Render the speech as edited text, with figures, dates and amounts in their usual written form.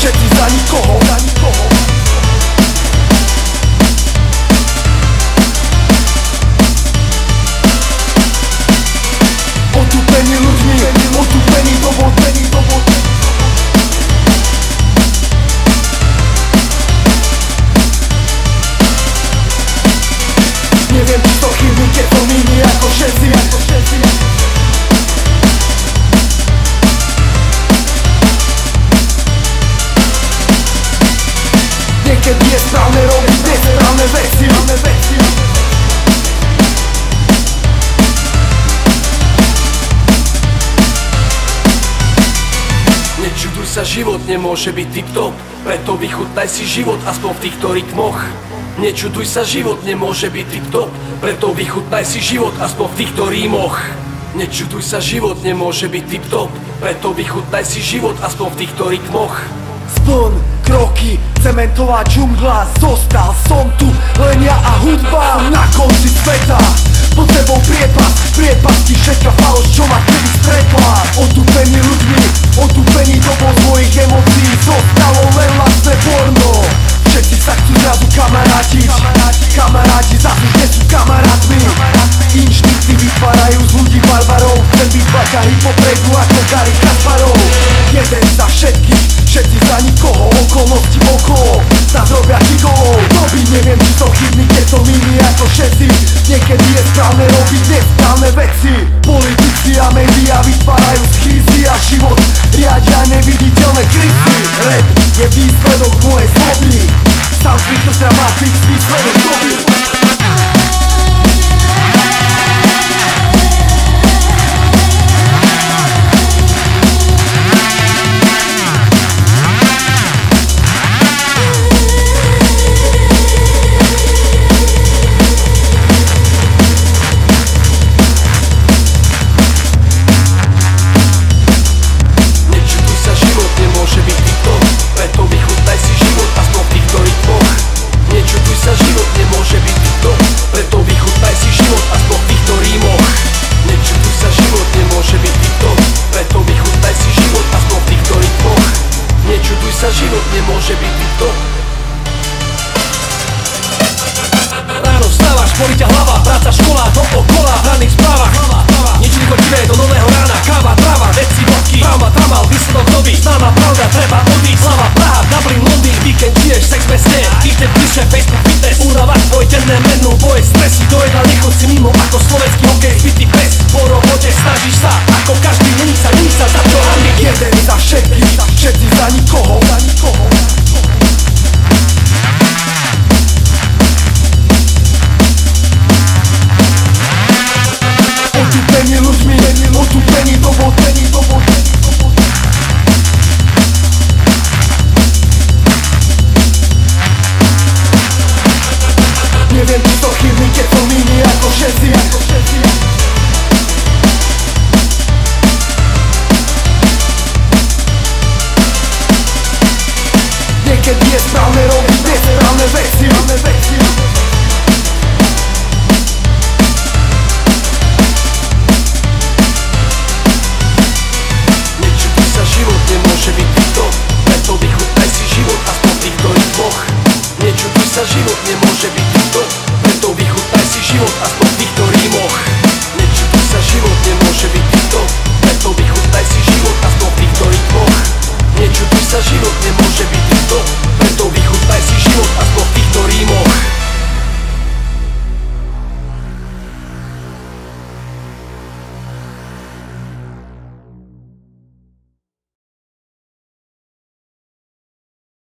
všetci za nikoho. Otupení ľuďmi, otupení dovod. Neviem, či to chybí, keď to míni ako všetci. Niekedy je správne robiť nesprávne veci. Nečuduj sa, život nemôže byť tip-top, preto vychutnaj si život aspoň v týchto rytmoch. Nečuduj sa, život nemôže byť tip-top, preto vychutnaj si život aspoň v týchto rímoch. Nečuduj sa, život nemôže byť tip-top, preto vychutnaj si život aspoň v týchto rytmoch. Spln kroky, cementová džungla, zostal som tu, len ja a hudba. Na konci sveta, pod sebou priepasti všetka faloš, čo ma kedy stretla. Otupení ľuďmi, otupení dobou svojich emócií, zostalo len lacné porno. Všetci sa chcú zrazu kamarátiť, kamaráti zase nie sú kamarátmi. Inštinkty vytvárajú z ľudí barbarov, chcem byť baťa hypopredu ako Garry Kasparov. Jeden za všetkých, všetci za nikoho, okolnosti okolo nás robia gigolov. Doby neviem, či som chybný, keď to míni ako všetci. Niekedy je správne robiť nesprávne veci. Politici a médiá vytvárajú schýzy a život riadia neviditeľné krysy. Rap je výsledok mojej zloby, Sound Speakers Dramatics, výsledok doby. Život nemôže byť týchto. Ráno vstávaš, bolí ťa hlava, práca, škola, dookola, v ranných správach. Nič lichotivé do nového rána, káva, tráva, veci, vodky, trauma, tamal, výsledok doby, známa pravda, treba odísť. Slava, Praha, Dublin, Londýn, víkend, žiješ sex bez sne, týždeň píše, Facebook, fitness, únava, dvojdenné menu, boje, stresy, do jedla nechod si mimo, ako slovenský hokej, zbytý pes. Po robote snažíš sa, ako každý, není sa za čo hambiť. Jeden za všetkých, všetci za nikoho. Otupení ľuďmi, otupení dovod. Neviem, či to chybí, keď to míni ako všetci.